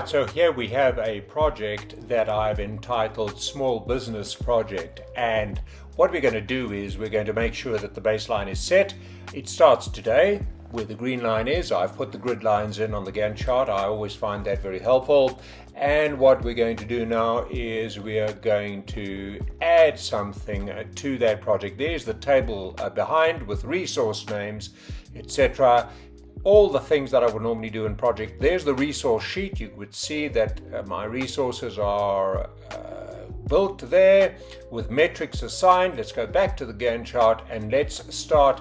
Right, so here we have a project that I've entitled Small Business Project, and what we're going to do is we're going to make sure that the baseline is set. It starts today where the green line is. I've put the grid lines in on the Gantt chart. I always find that very helpful. And what we're going to do now is we are going to add something to that project. There's the table behind with resource names, etc. All the things that I would normally do in project. There's the resource sheet. You would see that my resources are built there with metrics assigned. Let's go back to the Gantt chart and let's start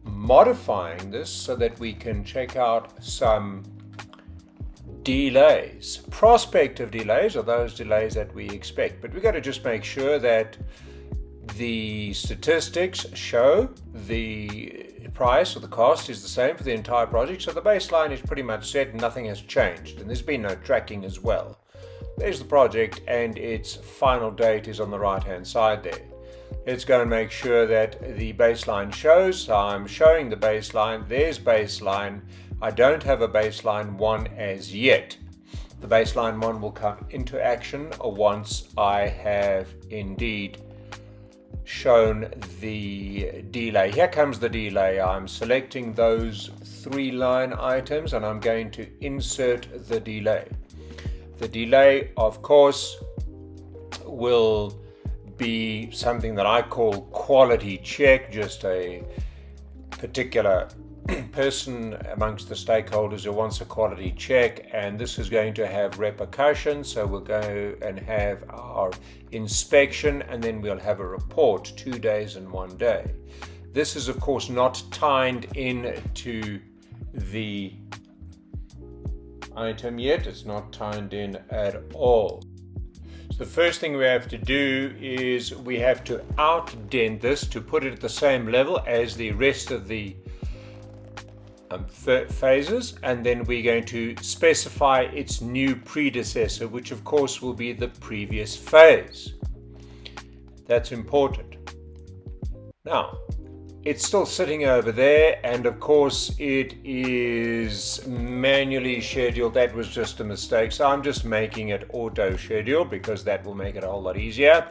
modifying this so that we can check out some delays. Prospective delays are those delays that we expect, but we've got to just make sure that the statistics show the price or the cost is the same for the entire project, so the baseline is pretty much set and nothing has changed, and there's been no tracking as well. There's the project and its final date is on the right hand side there. Let's go and make sure that the baseline shows. So I'm showing the baseline. There's baseline. I don't have a baseline 1 as yet. The baseline 1 will come into action once I have indeed shown the delay. Here comes the delay. I'm selecting those 3 line items and I'm going to insert the delay. The delay, of course, will be something that I call quality check, just a particular person amongst the stakeholders who wants a quality check, and this is going to have repercussions. So we'll go and have our inspection and then we'll have a report 2 days and 1 day. This is of course not tied into the item yet. It's not tied in at all. So the first thing we have to do is we have to outdent this to put it at the same level as the rest of the phases, and then we're going to specify its new predecessor, which of course will be the previous phase. That's important. Now, it's still sitting over there, and of course it is manually scheduled. That was just a mistake, so I'm just making it auto schedule because that will make it a whole lot easier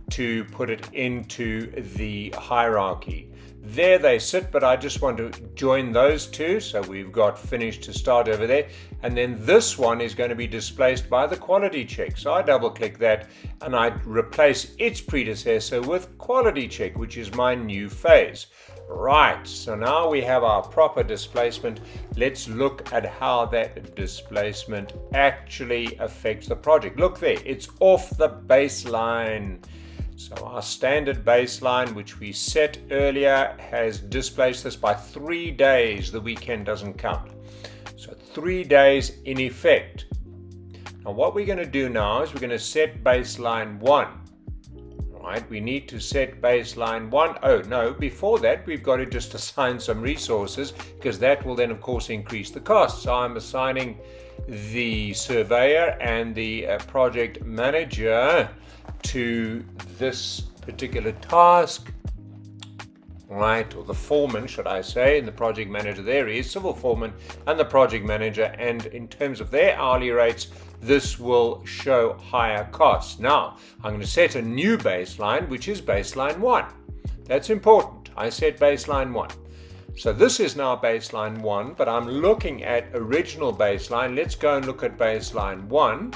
to put it into the hierarchy. There they sit, but I just want to join those two. So we've got finish to start over there. And then this one is going to be displaced by the quality check. So I double click that and I replace its predecessor with quality check, which is my new phase. Right, so now we have our proper displacement. Let's look at how that displacement actually affects the project. Look there, it's off the baseline. So our standard baseline, which we set earlier, has displaced this by 3 days. The weekend doesn't count. So 3 days in effect. Now what we're going to do now is we're going to set baseline 1. Right, we need to set baseline 1. Oh no, before that we've got to just assign some resources, because that will then of course increase the cost. So I'm assigning the surveyor and the project manager to this particular task, right, or the foreman should I say, and the project manager there is civil foreman and the project manager, and in terms of their hourly rates this will show higher costs. Now I'm going to set a new baseline, which is baseline 1. That's important. I set baseline 1. So this is now baseline 1, but I'm looking at original baseline. Let's go and look at baseline 1.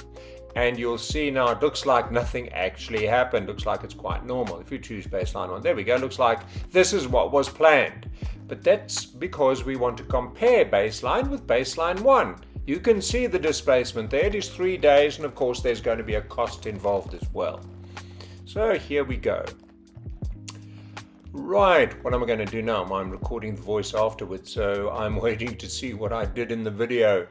And you'll see now it looks like nothing actually happened. Looks like it's quite normal. If you choose baseline 1, there we go. Looks like this is what was planned. But that's because we want to compare baseline with baseline 1. You can see the displacement there. It is 3 days, and of course there's going to be a cost involved as well. So here we go. Right, what am I going to do now? I'm recording the voice afterwards, so I'm waiting to see what I did in the video.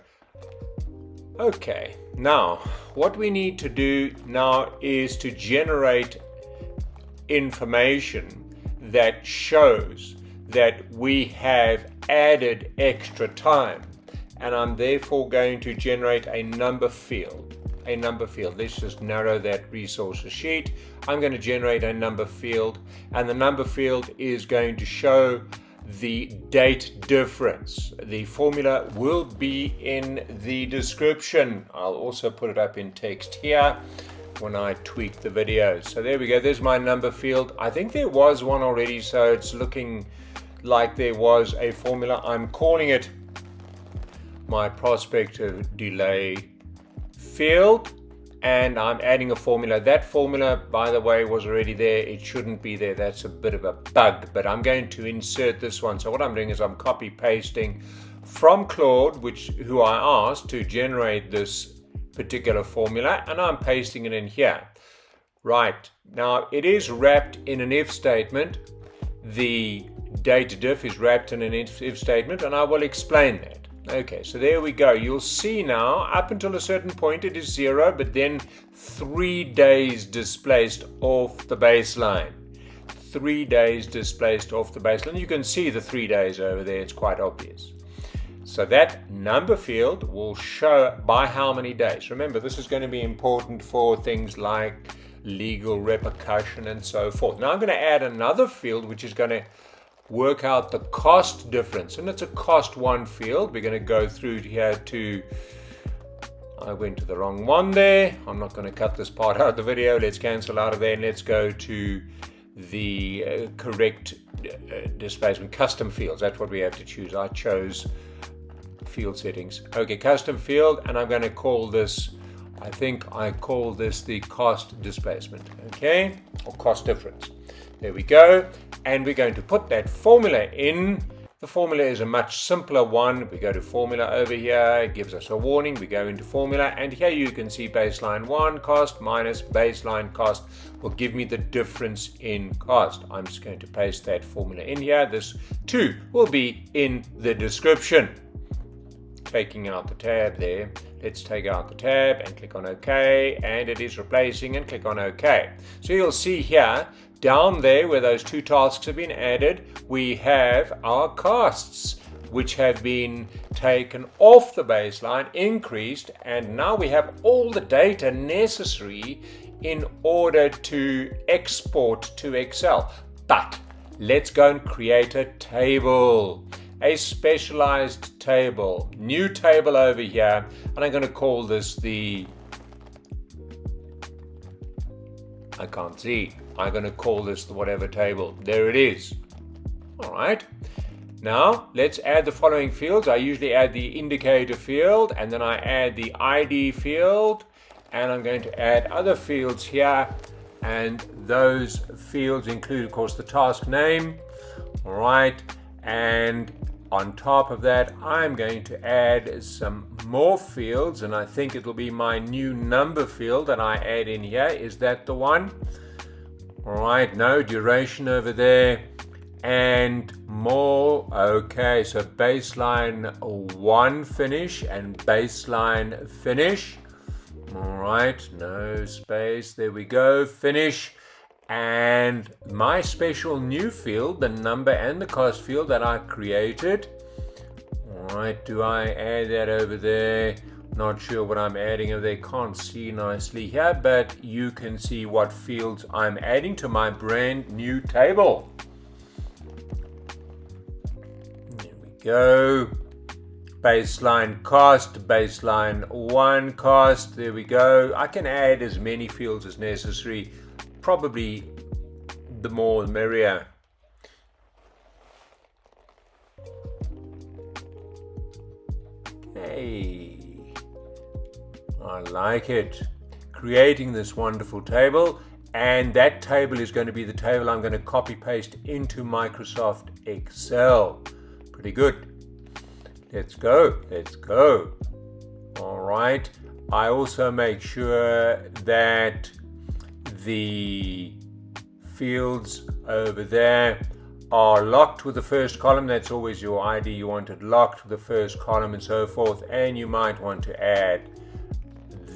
Okay, now what we need to do now is to generate information that shows that we have added extra time, and I'm therefore going to generate a number field. Let's just narrow that resources sheet. I'm going to generate a number field, and the number field is going to show the date difference. The formula will be in the description. I'll also put it up in text here when I tweak the video. So there we go. There's my number field. I think there was one already, so it's looking like there was a formula. I'm calling it my prospective delay field, and I'm adding a formula. That formula, by the way, was already there. It shouldn't be there. That's a bit of a bug, but I'm going to insert this one. So what I'm doing is I'm copy pasting from Claude, who I asked to generate this particular formula, and I'm pasting it in here. Right, now it is wrapped in an if statement. The date diff is wrapped in an if statement, and I will explain that. Okay, so there we go. You'll see now, up until a certain point it is 0, but then 3 days displaced off the baseline. 3 days displaced off the baseline. You can see the 3 days over there, it's quite obvious. So that number field will show by how many days. Remember, this is going to be important for things like legal repercussion and so forth. Now I'm going to add another field which is going to work out the cost difference, and it's a cost one field. We're going to go through here to, I went to the wrong one there. I'm not going to cut this part out of the video. Let's cancel out of there and let's go to the correct displacement custom fields. That's what we have to choose. I chose field settings. Okay, custom field, and I'm going to call this, I think I call this the cost displacement, okay, or cost difference. There we go. And we're going to put that formula in. The formula is a much simpler one. We go to formula over here, it gives us a warning. We go into formula, and here you can see baseline 1 cost minus baseline cost will give me the difference in cost. I'm just going to paste that formula in here. This too will be in the description. Taking out the tab there. Let's take out the tab and click on OK, and it is replacing, and click on OK. So you'll see here, down there where those 2 tasks have been added, we have our costs, which have been taken off the baseline, increased, and now we have all the data necessary in order to export to Excel. But let's go and create a table, a specialized table, new table over here, and I'm going to call this I can't see. I'm going to call this the whatever table. There it is. All right. Now let's add the following fields. I usually add the indicator field, and then I add the ID field, and I'm going to add other fields here, and those fields include, of course, the task name. All right. And on top of that, I'm going to add some more fields, and I think it'll be my new number field that I add in here. Is that the one? All right, no duration over there, and more. Okay, so baseline 1 finish and baseline finish. All right, no space. There we go, finish. And my special new field, the number and the cost field that I created. All right, do I add that over there? Not sure what I'm adding over there. Can't see nicely here, but you can see what fields I'm adding to my brand new table. There we go. Baseline cost, baseline 1 cost. There we go. I can add as many fields as necessary. Probably the more the merrier. Hey, I like it. Creating this wonderful table, and that table is going to be the table I'm going to copy paste into Microsoft Excel. Pretty good. Let's go. Let's go. All right. I also make sure that the fields over there are locked with the first column. That's always your ID. You want it locked with the first column and so forth. And you might want to add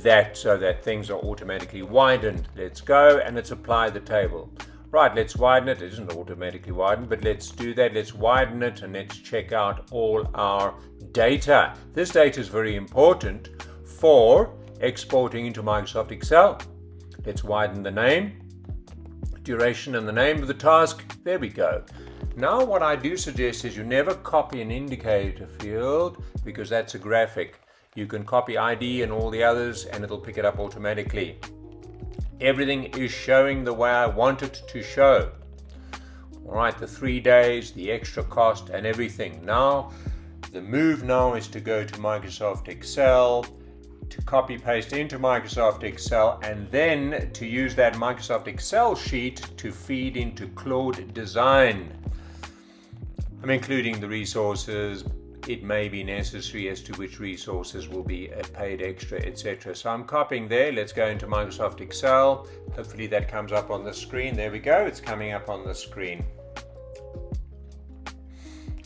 that so that things are automatically widened. Let's go, and let's apply the table. Right, let's widen it. It isn't automatically widened, but let's do that. Let's widen it, and let's check out all our data. This data is very important for exporting into Microsoft Excel. Let's widen the name, duration, and the name of the task. There we go. Now what I do suggest is you never copy an indicator field, because that's a graphic. You can copy ID and all the others and it'll pick it up automatically. Everything is showing the way I want it to show. Alright, the 3 days, the extra cost and everything. Now, the move now is to go to Microsoft Excel, to copy paste into Microsoft Excel, and then to use that Microsoft Excel sheet to feed into Claude Design. I'm including the resources. It may be necessary as to which resources will be paid extra, etc. So I'm copying there. Let's go into Microsoft Excel. Hopefully that comes up on the screen. There we go. It's coming up on the screen.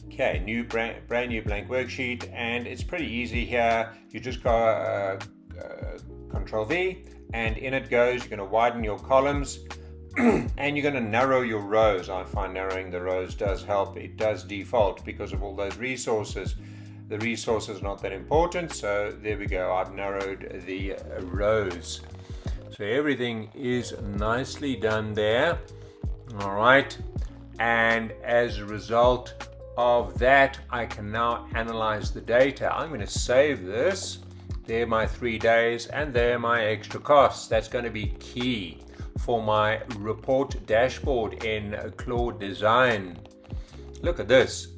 Okay, new brand new blank worksheet, and it's pretty easy here. You just go Control V, and in it goes. You're going to widen your columns. And you're going to narrow your rows. I find narrowing the rows does help. It does default because of all those resources. The resources are not that important, so there we go. I've narrowed the rows. So everything is nicely done there. All right. And as a result of that, I can now analyze the data. I'm going to save this. There are my 3 days, and there are my extra costs. That's going to be key for my report dashboard in Claude Design. Look at this.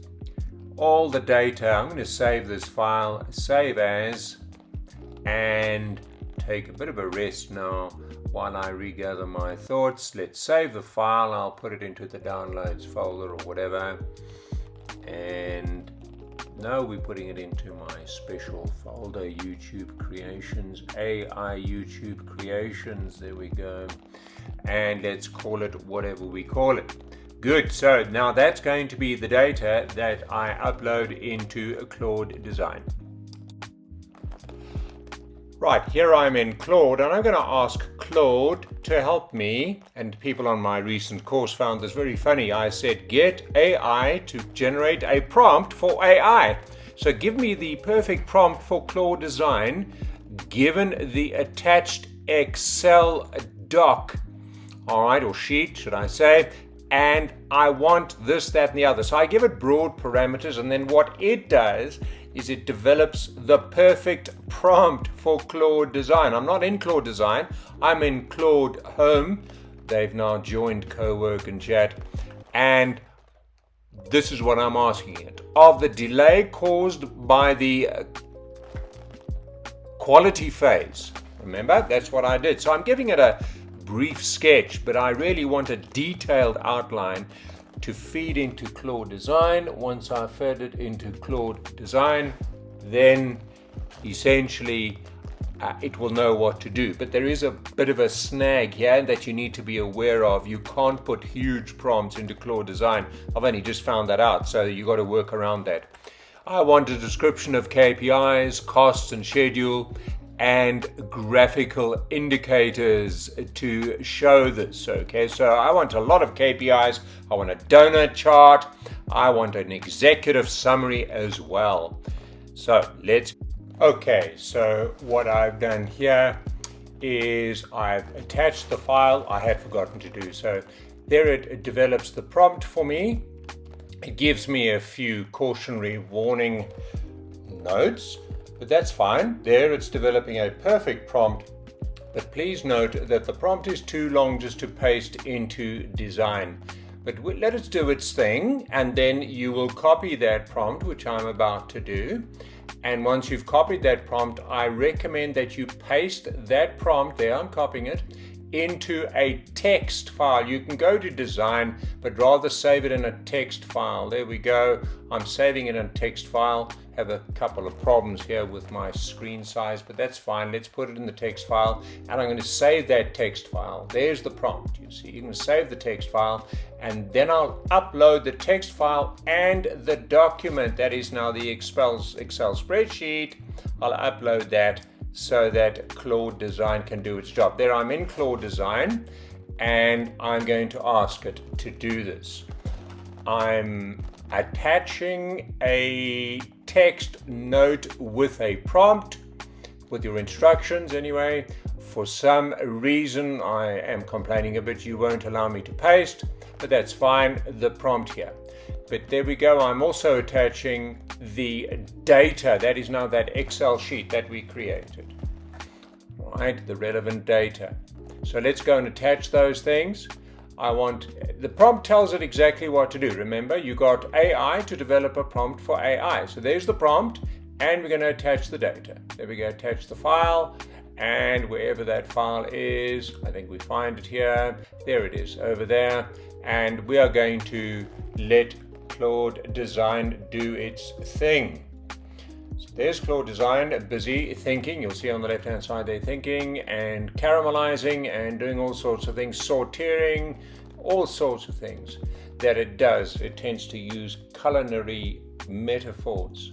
All the data. I'm going to save this file, save as, and take a bit of a rest now while I regather my thoughts. Let's save the file. I'll put it into the downloads folder or whatever. And now we're putting it into my special folder, YouTube Creations, AI YouTube Creations. There we go. And let's call it whatever we call it. Good. So now that's going to be the data that I upload into Claude Design. Right, here I'm in Claude, and I'm going to ask Claude to help me. And people on my recent course found this very funny. I said, get AI to generate a prompt for AI. So give me the perfect prompt for Claude Design given the attached Excel doc, all right, or sheet, should I say, and I want this, that, and the other. So I give it broad parameters, and then what it does is it develops the perfect prompt for Claude Design. I'm not in Claude Design, I'm in Claude Home. They've now joined co-work and chat, and this is what I'm asking it. Of the delay caused by the quality phase, remember, that's what I did. So I'm giving it a brief sketch, but I really want a detailed outline to feed into Claude Design. Once I've fed it into Claude Design, then essentially it will know what to do. But there is a bit of a snag here that you need to be aware of. You can't put huge prompts into Claude Design. I've only just found that out, so you got to work around that. I want a description of KPIs, costs and schedule, and graphical indicators to show this. Okay, so I want a lot of KPIs. I want a donut chart. I want an executive summary as well. So okay, so what I've done here is I've attached the file. I had forgotten to do so. There it develops the prompt for me. It gives me a few cautionary warning notes, but that's fine. There it's developing a perfect prompt. But please note that the prompt is too long just to paste into Design. But let it do its thing, and then you will copy that prompt, which I'm about to do. And once you've copied that prompt, I recommend that you paste that prompt, there I'm copying it, into a text file. You can go to Design, but rather save it in a text file. There we go. I'm saving it in a text file. Have a couple of problems here with my screen size, but that's fine. Let's put it in the text file, and I'm going to save that text file. There's the prompt. You see, you can save the text file, and then I'll upload the text file and the document that is now the Excel spreadsheet. I'll upload that so that Claude Design can do its job. There I'm in Claude Design, and I'm going to ask it to do this. I'm attaching a text note with a prompt, with your instructions anyway, for some reason, I am complaining a bit, you won't allow me to paste, but that's fine, the prompt here. But there we go, I'm also attaching the data, that is now that Excel sheet that we created, right, the relevant data. So let's go and attach those things. The prompt tells it exactly what to do. Remember, you got AI to develop a prompt for AI. So there's the prompt, and we're going to attach the data. There we go, attach the file, and wherever that file is, I think we find it here. There it is, over there. And we are going to let Claude Design do its thing. So there's Claude Design busy thinking. You'll see on the left hand side there thinking and caramelizing and doing all sorts of things, sorting, all sorts of things that it does. It tends to use culinary metaphors.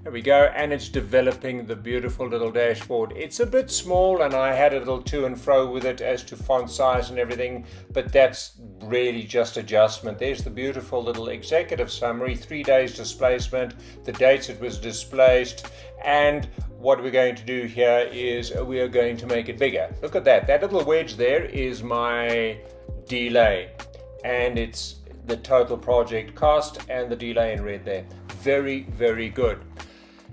There we go, and it's developing the beautiful little dashboard. It's a bit small, and I had a little to and fro with it as to font size and everything, but that's really just adjustment. There's the beautiful little executive summary, 3 days displacement, the dates it was displaced, and what we're going to do here is we are going to make it bigger. Look at that. That little wedge there is my delay, and it's the total project cost and the delay in red there. Very, very good.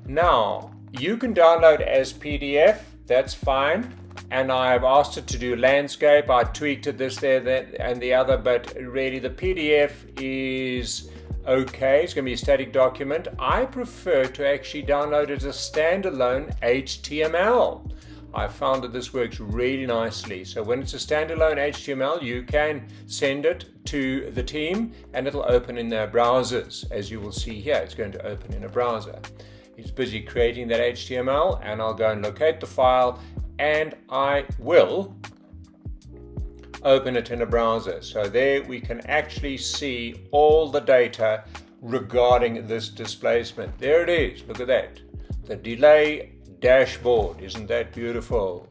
Now, you can download as PDF, that's fine. And I've asked it to do landscape. I tweaked it this, there, that, and the other, but really the PDF is okay. It's going to be a static document. I prefer to actually download it as a standalone HTML. I found that this works really nicely. So when it's a standalone HTML, you can send it to the team and it'll open in their browsers. As you will see here, it's going to open in a browser. It's busy creating that HTML, and I'll go and locate the file, and I will open it in a browser. So there we can actually see all the data regarding this displacement. There it is, look at that. The delay dashboard, isn't that beautiful?